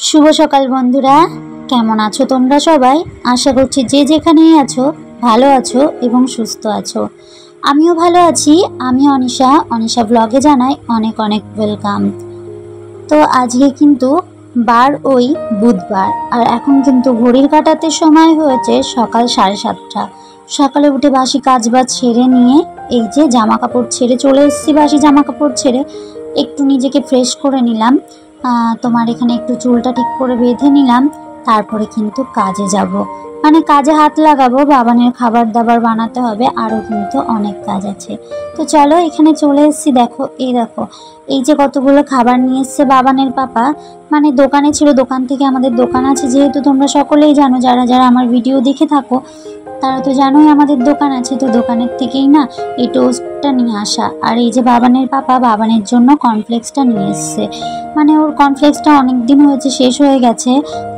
শুভ সকাল বন্ধুরা, কেমন আছো তোমরা সবাই? আশা করছি যে যেখানেই আছো ভালো আছো এবং সুস্থ আছো। আমিও ভালো আছি। আমি অনিশা ব্লগে জানাই অনেক অনেক ওয়েলকাম। তো আজকে কিন্তু বার ওই বুধবার, আর এখন কিন্তু ঘড়ির কাঁটাতে সময় হয়েছে সকাল 7:30। সকালে উঠে বাসি কাজবাজ ছেড়ে নিয়ে এই যে জামা কাপড় ছেড়ে চলে এসেছি। বাসি জামা কাপড় ছেড়ে একটু নিজেকে ফ্রেশ করে নিলাম। তোমার এখানে একটু চুলটা ঠিক করে বেঁধে নিলাম। তারপরে কিন্তু কাজে যাব, মানে কাজে হাত লাগাবো। বাবানের খাবার দাবার বানাতে হবে, আরও কিন্তু অনেক কাজ আছে। তো চলো, এখানে চলে এসেছি। দেখো এই যে কতগুলো খাবার নিয়ে এসছে বাবানের পাপা। মানে দোকানে ছিল, দোকান থেকে আমাদের দোকান আছে যেহেতু তোমরা সকলেই জানো, যারা যারা আমার ভিডিও দেখে থাকো তারা তো জানোই আমাদের দোকান আছে। তো দোকানের থেকেই না এই টোস্টটা নিয়ে আসা। আর এই যে বাবানের পাপা বাবানের জন্য কর্নফ্লেক্সটা নিয়ে এসছে। মানে ওর কর্নফ্লেক্সটা অনেক দিন হয়েছে, শেষ হয়ে গেছে,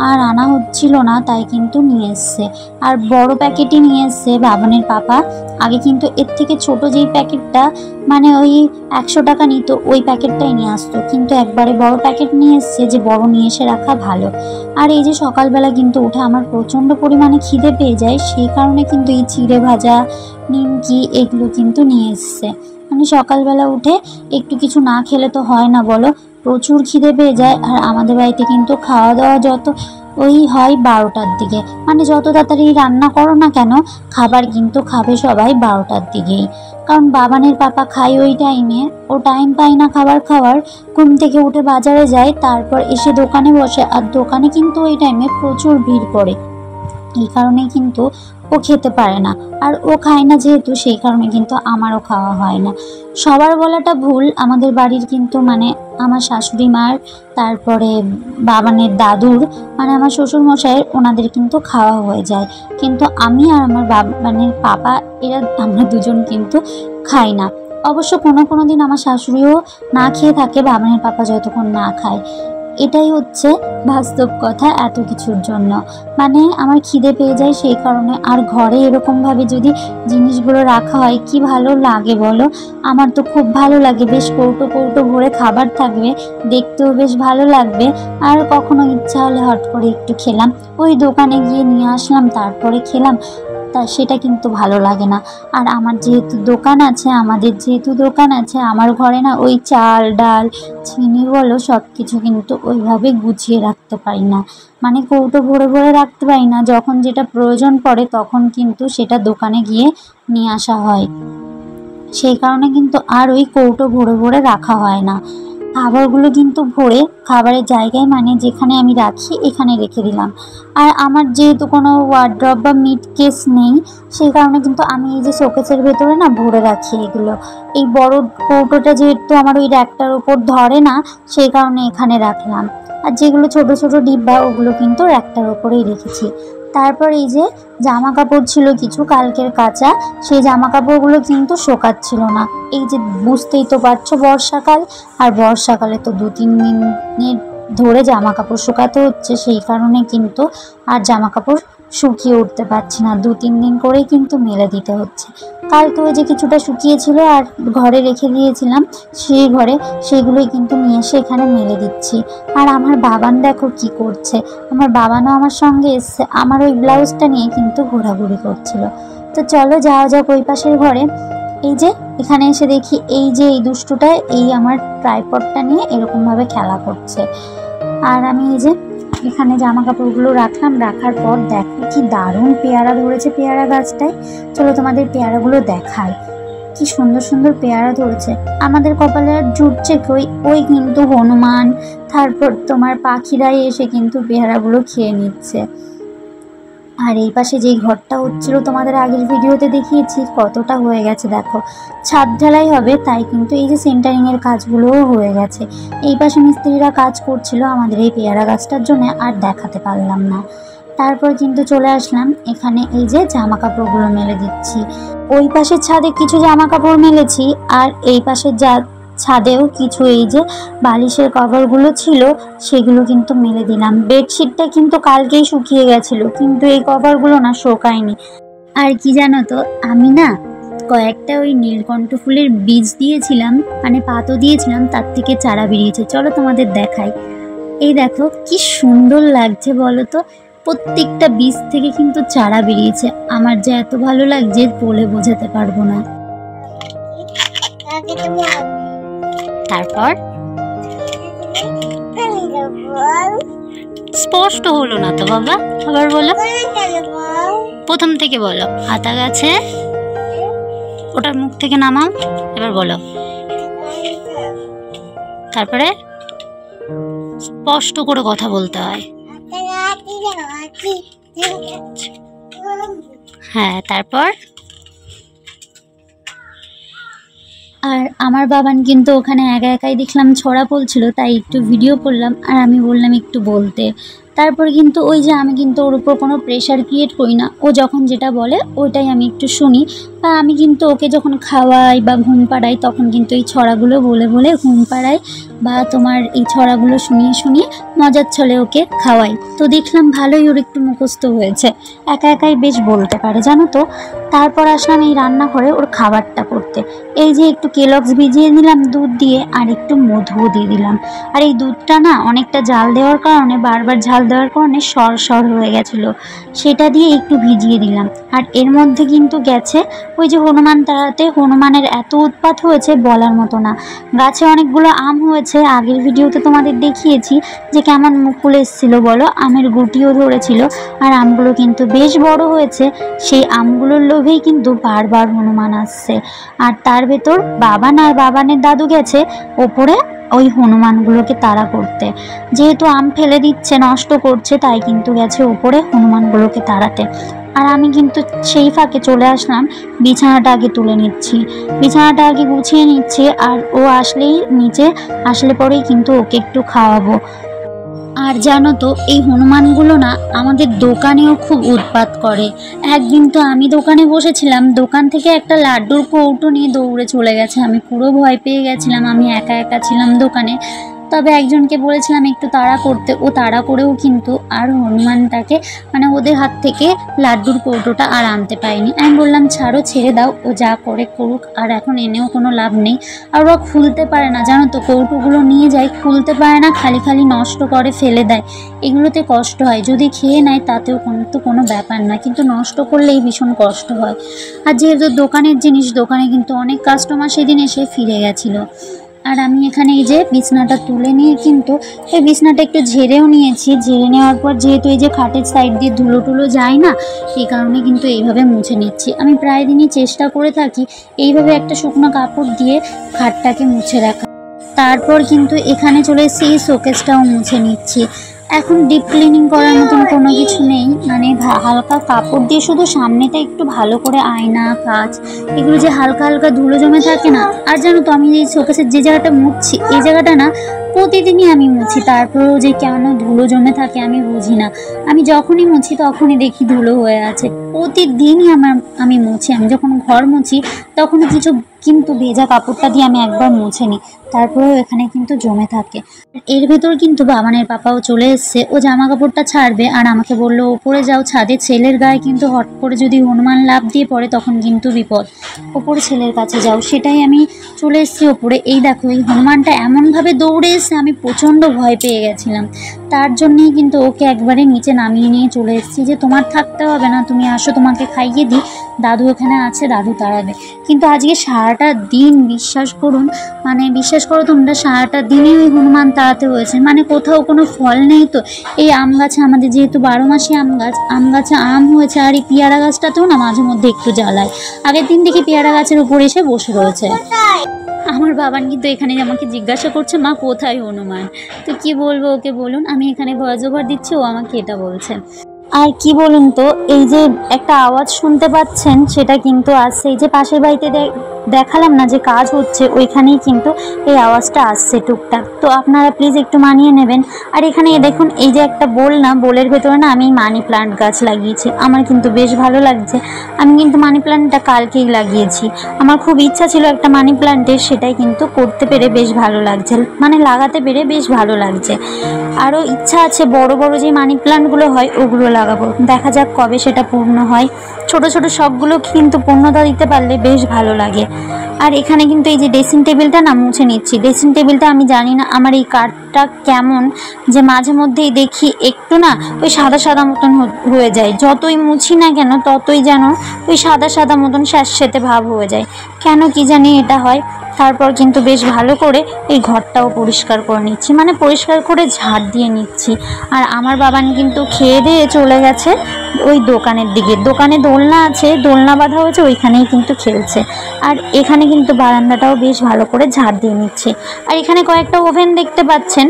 আর আনা হচ্ছিল না, তাই কিন্তু নিয়ে এসছে। আর বড় প্যাকেটই নিয়ে এসছে বাবানের পাপা। আগে কিন্তু এর থেকে ছোট যেই প্যাকেটটা, মানে ওই 100 টাকা নিত, ওই প্যাকেটটাই নিয়ে আসতো, কিন্তু একবারে বড় প্যাকেট নিয়ে এসছে, যে বড় নিয়ে এসে রাখা ভালো। আর এই যে সকালবেলা কিন্তু উঠে আমার প্রচণ্ড পরিমাণে খিদে পেয়ে যায়, সেই কারণে কিন্তু এই চিড়ে ভাজা, নিমকি এগুলো কিন্তু নিয়ে এসছে। মানে সকালবেলা উঠে একটু কিছু না খেলে তো হয় না বলো, প্রচুর খিদে পেয়ে যায়। আর আমাদের বাড়িতে কিন্তু খাওয়া দাওয়া যত ওই হয় 12টার দিকে, মানে যত তাড়াতাড়ি রান্না করো না কেন খাবার কিন্তু খাবে সবাই 12টার দিকেই। কারণ বাবানের পাপা খায় ওই টাইমে, ও টাইম পায় না খাবার খাওয়ার। ঘুম থেকে উঠে বাজারে যায়, তারপর এসে দোকানে বসে, আর দোকানে কিন্তু ওই টাইমে প্রচুর ভিড় পড়ে, এই কারণে কিন্তু ও খেতে পারে না। আর ও খায় না যেহেতু, সেই কারণে কিন্তু আমারও খাওয়া হয় না। সবার বলাটা ভুল, আমাদের বাড়ির কিন্তু মানে আমার শাশুড়ি মার, তারপরে বাবানের দাদুর, মানে আমার শ্বশুর মশাইয়ের, ওনাদের কিন্তু খাওয়া হয়ে যায়, কিন্তু আমি আর আমার বাবানের পাপা এরা আমরা দুজন কিন্তু খাই না। অবশ্য কোনো কোনো দিন আমার শাশুড়িও না খেয়ে থাকে, বাবানের পাপা যতক্ষণ না খায়। এটাই হচ্ছে বাস্তব কথা এত কিছুর জন্য। মানে আমার খিদে পেয়ে যায় সেই কারণে। আর ঘরে এরকমভাবে যদি জিনিসগুলো রাখা হয় কি ভালো লাগে বলো? আমার তো খুব ভালো লাগে, বেশ কৌটো কৌটো ভরে খাবার থাকবে, দেখতেও বেশ ভালো লাগবে। আর কখনো ইচ্ছা হলে হট করে একটু খেলাম, ওই দোকানে গিয়ে নিয়ে আসলাম তারপরে খেলাম, তা সেটা কিন্তু ভালো লাগে না। আর আমার যেহেতু দোকান আছে, আমাদের যেহেতু দোকান আছে, আমার ঘরে না ওই চাল ডাল চিনি বলো সব কিছু কিন্তু ওইভাবে গুছিয়ে রাখতে পারি না, মানে কৌটো ভরে ভরে রাখতে পারি না। যখন যেটা প্রয়োজন পড়ে তখন কিন্তু সেটা দোকানে গিয়ে নিয়ে আসা হয়, সেই কারণে কিন্তু আর ওই কৌটো ভরে ভরে রাখা হয় না। খাবারগুলো কিন্তু ভরে খাবারের জায়গায়, মানে যেখানে আমি রাখি এখানে রেখে দিলাম। আর আমার যেহেতু কোনো ওয়ার্ড্রপ বা মিট কেস নেই, সেই কারণে কিন্তু আমি এই যে শোকেসের ভেতরে না ভরে রাখি এগুলো। এই বড় কৌটোটা যেহেতু আমার ওই র্যাকটার উপর ধরে না, সেই কারণে এখানে রাখলাম। আর যেগুলো ছোট ছোট ডিব্বা, ওগুলো কিন্তু র্যাকটার উপরেই রেখেছি। তারপর এই যে জামা কাপড় ছিল কিছু কালকের কাচা, সেই জামা কাপড়গুলো কিন্তু শোকাচ্ছিল না। এই যে বুঝতেই তো পারছো বর্ষাকাল, আর বর্ষাকালে তো 2-3 দিনের ধরে জামা কাপড় শুকাতে হচ্ছে, সেই কারণে কিন্তু আর জামা কাপড় শুকিয়ে উঠতে পারছি না, 2-3 দিন করেই কিন্তু মেলে দিতে হচ্ছে। কালকে ওই যে কিছুটা শুকিয়েছিল আর ঘরে রেখে দিয়েছিলাম, সেই ঘরে সেইগুলোই কিন্তু নিয়ে এসে এখানে মেলে দিচ্ছি। আর আমার বাবান দেখো কি করছে, আমার বাবানও আমার সঙ্গে এসছে, আমার ওই ব্লাউজটা নিয়ে কিন্তু ঘোরাঘুরি করছিল। তো চলো যাওয়া যাক ওই পাশের ঘরে। এই যে এখানে এসে দেখি এই যে এই দুষ্টুটা এই আমার ট্রাইপডটা নিয়ে এরকমভাবে খেলা করছে। আর আমি এই যে এখানে জামা কাপড়গুলো রাখলাম, রাখার পর দেখো কি দারুণ পেয়ারা ধরেছে পেয়ারা গাছটায়। চলো তোমাদের পেয়ারাগুলো দেখাই, কি সুন্দর সুন্দর পেয়ারা ধরেছে। আমাদের কপালে আর জুটছে কই, ওই কিন্তু হনুমান, তারপর তোমার পাখিরাই এসে কিন্তু পেয়ারাগুলো খেয়ে নিচ্ছে। আর এই পাশে যেই ঘরটা হচ্ছিল তোমাদের আগের ভিডিওতে দেখিয়েছি কতটা হয়ে গেছে দেখো, ছাদ ঢালাই হবে, তাই কিন্তু এই যে সেন্টারিংয়ের কাজগুলোও হয়ে গেছে। এই পাশে মিস্ত্রিরা কাজ করছিল আমাদের এই পেয়ারা গাছটার জন্য, আর দেখাতে পারলাম না। তারপর কিন্তু চলে আসলাম এখানে, এই যে জামা কাপড়গুলো মেলে দিচ্ছি। ওই পাশের ছাদে কিছু জামা কাপড় মেলেছি, আর এই পাশের ছাদেও কিছু এই যে বালিশের কভারগুলো ছিল সেগুলো কিন্তু মেলে দিলাম। বেডশিটটা কিন্তু কালকেই শুকিয়ে গেছিল, কিন্তু এই কভারগুলো না শোকায়নি। আর কি জানো তো, আমি না কয়েকটা ওই নীলকণ্ঠ ফুলের বীজ দিয়েছিলাম, মানে পাতও দিয়েছিলাম, তার থেকে চারা বেরিয়েছে, চলো তোমাদের দেখাই। এই দেখো কি সুন্দর লাগছে বলো তো, প্রত্যেকটা বীজ থেকে কিন্তু চারা বেরিয়েছে। আমার যে এত ভালো লাগছে বলে বোঝাতে পারবো না। তারপর স্পষ্ট হলো না তো বাবা, আবার বলো, প্রথম থেকে বলো। আতা গাছে, ওটার মুখ থেকে নামাও, এবার বলো। তারপরে স্পষ্ট করে কথা বলতে হয়। হ্যাঁ, তারপর আর আমার বাবান কিন্তু ওখানে একা একাই দেখলাম ছড়া বলছিল, তাই একটু ভিডিও করলাম আর আমি বললাম একটু বলতে। তারপর কিন্তু ওই যে আমি কিন্তু ওর উপর কোনো প্রেশার ক্রিয়েট করি না, ও যখন যেটা বলে ওইটাই আমি একটু শুনি। বা আমি কিন্তু ওকে যখন খাওয়াই বা ঘুম পাড়াই তখন কিন্তু এই ছড়াগুলো বলে বলে ঘুম পাড়াই, বা তোমার এই ছড়াগুলো শুনিয়ে শুনিয়ে মজার ছলে ওকে খাওয়াই। তো দেখলাম ভালোই ওর একটু মুখস্থ হয়েছে, একা একাই বেশ বলতে পারে জানো তো। তারপর আসলাম এই রান্নাঘরে ওর খাবারটা করতে। এই যে একটু কেলগস ভিজিয়ে দিলাম দুধ দিয়ে, আর একটু মধুও দিয়ে দিলাম। আর এই দুধটা না অনেকটা জাল দেওয়ার কারণে, বারবার ঝাল দেওয়ার কারণে সর হয়ে গেছিলো, সেটা দিয়ে একটু ভিজিয়ে দিলাম। আর এর মধ্যে কিন্তু গেছে ওই যে হনুমান তাড়াতে। হনুমানের এত উৎপাত হয়েছে বলার মতো না। গাছে অনেকগুলো আম হয়েছে, আগের ভিডিওতে তোমাদের দেখিয়েছি যে কেমন মুকুল এসেছিলো বলো, আমের গুটিও ধরেছিল। আর আমগুলো কিন্তু বেশ বড় হয়েছে, সেই আমগুলোর লোভেই কিন্তু বারবার হনুমান আসছে। আর তার ভেতর বাবান আর বাবানের দাদু গেছে ওপরে ওই হনুমানগুলোকে তাড়া করতে। যেহেতু আম ফেলে দিচ্ছে, নষ্ট করছে, তাই কিন্তু গেছে ওপরে হনুমানগুলোকে তাড়াতে। আর আমি কিন্তু সেই ফাঁকে চলে আসলাম, বিছানাটা আগে তুলে নিচ্ছি, বিছানাটা আগে গুছিয়ে নিচ্ছি। আর ও আসলেই নিচে আসলে পরেই কিন্তু ওকে একটু খাওয়াবো। আর জানো তো এই হনুমানগুলো না আমাদের দোকানেও খুব উৎপাত করে। একদিন তো আমি দোকানে বসেছিলাম, দোকান থেকে একটা লাড্ডুর কৌটো নিয়ে দৌড়ে চলে গেছে। আমি পুরো ভয় পেয়ে গেছিলাম, আমি একা একা ছিলাম দোকানে। তবে একজনকে বলেছিলাম একটু তাড়া করতে, ও তাড়া করেও কিন্তু আর হনুমানটাকে মানে ওদের হাত থেকে লাড্ডুর কৌটোটা আর আনতে পারিনি। আমি বললাম ছাড়ো, ছেড়ে দাও, ও যা করে করুক, আর এখন এনেও কোনো লাভ নেই। আর ওরা খুলতে পারে না জানো তো, কৌটোগুলো নিয়ে যায়, খুলতে পারে না, খালি খালি নষ্ট করে ফেলে দেয়। এগুলোতে কষ্ট হয়, যদি খেয়ে নেয় তাতেও কোনো ব্যাপার না, কিন্তু নষ্ট করলেই ভীষণ কষ্ট হয়। আর যেহেতু দোকানের জিনিস, দোকানে কিন্তু অনেক কাস্টমার সেদিন এসে ফিরে গেছিলো। আর আমি এখানে এই যে বিছনাটা তুলে নিয়ে কিন্তু এই বিছনাটা একটু ঝেড়েও নিয়েছি। ঝেড়ে নেওয়ার পর যেহেতু এই যে খাটের সাইড দিয়ে ধুলো টুলো যায় না, এই কারণে কিন্তু এইভাবে মুছে নিচ্ছি। আমি প্রায় দিনই চেষ্টা করে থাকি এইভাবে একটা শুকনো কাপড় দিয়ে খাটটাকে মুছে রাখা। তারপর কিন্তু এখানে চলে এসেছি, এই শোকেসটাও মুছে নিচ্ছি। এখন ডিপ ক্লিনিং করার মতন কোনো কিছু নেই, মানে হালকা কাপড় দিয়ে শুধু সামনেটা একটু ভালো করে আয়না কাঁচ এগুলো যে হালকা হালকা ধুলো জমে থাকে না। আর জানো তো আমি এই শোকেসের যে জায়গাটা মুছছি, এই জায়গাটা না প্রতিদিনই আমি মুছি, তারপরেও যে কেন ধুলো জমে থাকে আমি বুঝি না। আমি যখনই মুছি তখনই দেখি ধুলো হয়ে আছে, প্রতিদিনই আমি মুছি। আমি যখন ঘর মুছি তখনই কিন্তু ভেজা কাপড়টা দিয়ে আমি একবার মুছে নিই, তারপরেও এখানে কিন্তু জমে থাকে। এর ভেতর কিন্তু বাবানের পাপাও চলে এসছে, ও জামা কাপড়টা ছাড়বে আর আমাকে বললো ওপরে যাও ছাদে, ছেলের গায়ে কিন্তু হট করে যদি হনুমান লাফ দিয়ে পড়ে তখন কিন্তু বিপদ, ওপরে ছেলের কাছে যাও। সেটাই আমি চলে এসেছি ওপরে। এই দেখো এই হনুমানটা এমনভাবে দৌড়ে এসে আমি প্রচণ্ড ভয় পেয়ে গেছিলাম, তার জন্যেই কিন্তু ওকে একবারে নিচে নামিয়ে নিয়ে চলে এসেছি যে তোমার থাকতে হবে না, তুমি আসো তোমাকে খাইয়ে দিই, দাদু এখানে আছে, দাদু তাড়াবে। কিন্তু আজকে সারাটা দিন বিশ্বাস করো তোমরা, সারাটা দিনই ওই হনুমান তাড়াতে হয়েছে। মানে কোথাও কোনো ফল নেই তো, এই আম গাছে আমাদের যেহেতু 12 মাসি আম গাছে আম হয়েছে, আর এই পেয়ারা গাছটাতেও না মাঝে মধ্যে একটু জ্বালায়। আগের দিন দেখি পেয়ারা গাছের উপর এসে বসে রয়েছে। আমার বাবান কিন্তু এখানে আমাকে জিজ্ঞাসা করছে মা কোথায় হনুমান। তো কি বলবো ওকে বলুন, আমি এখানে ভয়েস ওভার দিচ্ছি, ও আমাকে এটা বলছে। আর কি বলুন তো, এই যে একটা আওয়াজ শুনতে পাচ্ছেন সেটা কিন্তু আসছে এই যে পাশের বাড়িতে দেখালাম না যে কাজ হচ্ছে, ওইখানেই কিন্তু এই আওয়াজটা আসছে টুকটাক। তো আপনারা প্লিজ একটু মানিয়ে নেবেন। আর এখানে দেখুন এই যে একটা বোলের ভেতরে না আমি মানি প্লান্ট গাছ লাগিয়েছি, আমার কিন্তু বেশ ভালো লাগছে। আমি কিন্তু মানি প্লান্টটা কালকেই লাগিয়েছি, আমার খুব ইচ্ছা ছিল একটা মানি প্লান্টের, সেটাই কিন্তু করতে পেরে বেশ ভালো লাগছে, মানে লাগাতে পেরে বেশ ভালো লাগছে। আরও ইচ্ছা আছে বড় বড় যে মানি প্লান্টগুলো হয় ওগুলো লাগাবো, দেখা যাক কবে সেটা পূর্ণ হয়। ছোট ছোট শখগুলো কিন্তু পূর্ণতা দিতে পারলে বেশ ভালো লাগে। আর এখানে কিন্তু এই যে ড্রেসিং টেবিলটা না মুছে নিচ্ছি। ড্রেসিং টেবিলটা আমি জানি না আমার এই কাঠটা কেমন, যে মাঝে মধ্যেই দেখি একটু না ওই সাদা সাদা মতন হয়ে যায়, যতই মুছি না কেন ততই যেন ওই সাদা সাদা মতন স্যাঁতস্যাঁতে ভাব হয়ে যায়, কেন কি জানি এটা হয়। তারপর কিন্তু বেশ ভালো করে এই ঘরটাও পরিষ্কার করে নিচ্ছি, মানে পরিষ্কার করে ঝাড় দিয়ে নিচ্ছি। আর আমার বাবান কিন্তু খেয়ে দিয়ে চলে গেছে ওই দোকানের দিকে, দোকানে দোলনা আছে, দোলনা বাঁধা হয়েছে, ওইখানেই কিন্তু খেলছে। আর এখানে কিন্তু বারান্দাটাও বেশ ভালো করে ঝাড় দিয়ে নিচ্ছে। আর এখানে কয়েকটা ওভেন দেখতে পাচ্ছেন,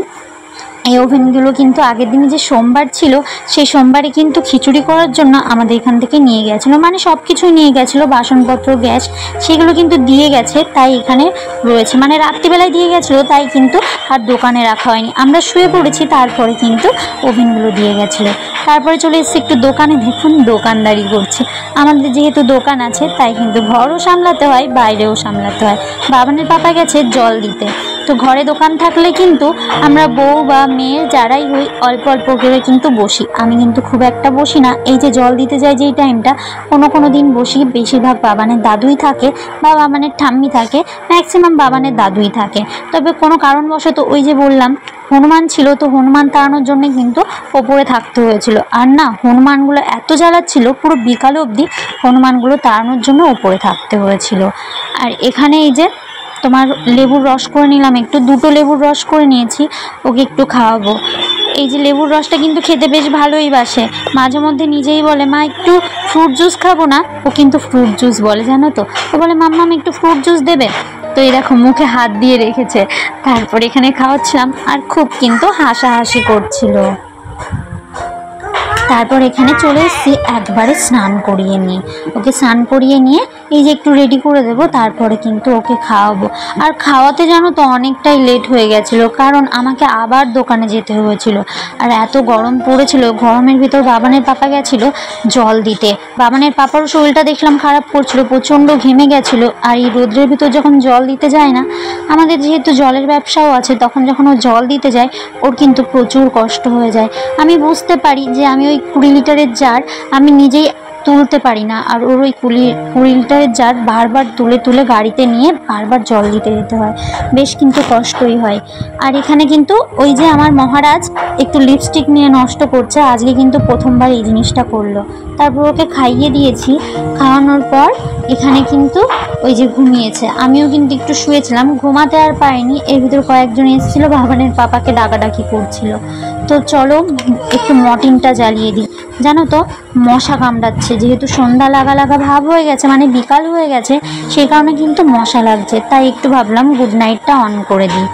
এই ওভেনগুলো কিন্তু আগের দিনে যে সোমবার ছিল সেই সোমবারে কিন্তু খিচুড়ি করার জন্য আমাদের এখান থেকে নিয়ে গেছিলো, মানে সব কিছুই নিয়ে গেছিলো, বাসনপত্র, গ্যাস, সেগুলো কিন্তু দিয়ে গেছে, তাই এখানে রয়েছে। মানে রাত্রিবেলায় দিয়ে গেছিলো, তাই কিন্তু আর দোকানে রাখা হয়নি, আমরা শুয়ে পড়েছি, তারপরে কিন্তু ওভেনগুলো দিয়ে গেছিলো। তারপরে চলে এসেছি একটু দোকানে, দেখুন দোকানদারি করছে। আমাদের যেহেতু দোকান আছে তাই কিন্তু ঘরও সামলাতে হয়, বাইরেও সামলাতে হয়। বাবানের পাপা গেছে জল দিতে, তো ঘরে দোকান থাকলে কিন্তু আমরা বউ বা মেয়ের যারাই হই অল্প অল্প করে কিন্তু বসি। আমি কিন্তু খুব একটা বসি না, এই যে জল দিতে যাই যেই টাইমটা কোনো দিন বসি, বেশিরভাগ বাবানের দাদুই থাকে বা বাবানের ঠাম্মি থাকে, ম্যাক্সিমাম বাবানের দাদুই থাকে। তবে কোনো কারণবশত ওই যে বললাম হনুমান ছিল, তো হনুমান তাড়ানোর জন্য কিন্তু ওপরে থাকতে হয়েছিল। আর না হনুমানগুলো এত জ্বালাচ্ছিল, পুরো বিকাল অবধি হনুমানগুলো তাড়ানোর জন্য ওপরে থাকতে হয়েছিল। আর এখানে এই যে তোমার লেবুর রস করে নিলাম, একটু দুটো লেবুর রস করে নিয়েছি, ওকে একটু খাওয়াবো। এই যে লেবুর রসটা কিন্তু খেতে বেশ ভালোই বাসে, মাঝে মধ্যে নিজেই বলে মা একটু ফ্রুট জুস খাবো না, ও কিন্তু ফ্রুট জুস বলে, জানো তো, ও বলে মাম্মা আমি একটু ফ্রুট জুস দেবে। তো এই দেখো মুখে হাত দিয়ে রেখেছে, তারপর এখানে খাওয়াচ্ছিলাম, আর খুব কিন্তু হাসাহাসি করছিল। তারপর এখানে চলে এসেছি একবারে স্নান করিয়ে নিয়ে, ওকে স্নান করিয়ে নিয়ে এই যে একটু রেডি করে দেবো, তারপরে কিন্তু ওকে খাওয়াবো। আর খাওয়াতে জানো তো অনেকটাই লেট হয়ে গেছিলো, কারণ আমাকে আবার দোকানে যেতে হয়েছিল। আর এত গরম পড়েছিল, গরমের ভিতর বাবানের পাপা গেছিলো জল দিতে, বাবানের পাপারও শরীরটা দেখলাম খারাপ করছিল, প্রচণ্ড ঘেমে গেছিলো। আর এই রোদ্রের ভিতর যখন জল দিতে যায় না, আমাদের যেহেতু জলের ব্যবসাও আছে, তখন যখন ও জল দিতে যায় ওর কিন্তু প্রচুর কষ্ট হয়ে যায়। আমি বুঝতে পারি যে আমি ওই 20 লিটারের জার আমি নিজেই তুলতে পারি না, আর ওর ওই 20 লিটারের জার বারবার তুলে তুলে গাড়িতে নিয়ে বারবার জল দিতে যেতে হয়, বেশ কিন্তু কষ্টই হয়। আর এখানে কিন্তু ওই যে আমার মহারাজ একটু লিপস্টিক নিয়ে নষ্ট করছে, আজকে কিন্তু প্রথমবার এই জিনিসটা করলো। তারপর ওকে খাইয়ে দিয়েছি, খাওয়ানোর পর এখানে কিন্তু ওই যে ঘুমিয়েছে, আমিও কিন্তু একটু শুয়েছিলাম, ঘুমাতে আর পারিনি, এর ভিতর কয়েকজন এসেছিলো, বাবানের পাপাকে ডাকাডাকি করছিল। তো চলো একটু মর্টিনটা জ্বালিয়ে দিই, জানো তো মশা কামড়াচ্ছে, যেহেতু সন্ধ্যা লাগা লাগা ভাব হয়ে গেছে, মানে বিকাল হয়ে গেছে, সেই কারণে কিন্তু মশা লাগছে, তাই একটু ভাবলাম গুড নাইটটা অন করে দিই।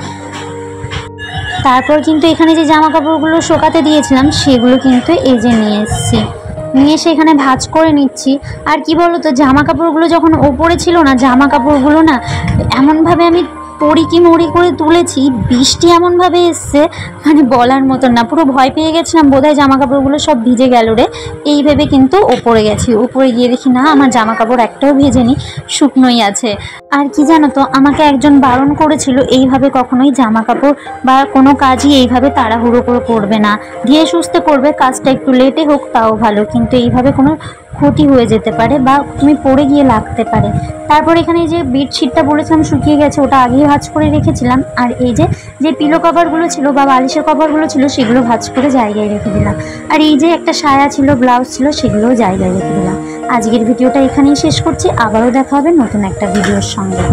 তারপর কিন্তু এখানে যে জামা কাপড়গুলো শোকাতে দিয়েছিলাম সেগুলো কিন্তু এই যে নিয়ে এসেছি, নিয়ে এসে এখানে ভাঁজ করে নিচ্ছি। আর কি বলো তো, জামা কাপড়গুলো যখন ওপরে ছিল না, জামা কাপড়গুলো না এমনভাবে আমি পরি কি মরি করে তুলেছি, বৃষ্টি এমনভাবে এসছে মানে বলার মতন না, পুরো ভয় পেয়ে গেছিলাম বোধহয় জামা কাপড়গুলো সব ভিজে গেল রে, এই ভেবে কিন্তু ওপরে গেছি। ওপরে গিয়ে দেখি না আমার জামা কাপড় একটাও ভেজেনি, শুকনোই আছে। আর কি জানো তো, আমাকে একজন বারণ করেছিল এইভাবে কখনোই জামা কাপড় বা কোনো কাজই এইভাবে তাড়াহুড়ো করে করবে না, ধীরে সুস্থে করবে, কাজটা একটু লেটে হোক তাও ভালো, কিন্তু এইভাবে কোনো ক্ষতি হয়ে যেতে পারে বা তুমি পড়ে গিয়ে লাগতে পারে। তারপর এখানে এই যে বেডশিটটা বলেছিলাম শুকিয়ে গেছে, ওটা আগেই ভাঁজ করে রেখেছিলাম। আর এই যে পিলো কভারগুলো ছিল বা বালিশের কভারগুলো ছিল সেগুলো ভাঁজ করে জায়গায় রেখে দিলাম। আর এই যে একটা সায়া ছিল, ব্লাউজ ছিল, সেগুলোও জায়গায় রেখে দিলাম। আজকের ভিডিওটা এখানেই শেষ করছি, আবারও দেখা হবে নতুন একটা ভিডিওর সঙ্গে।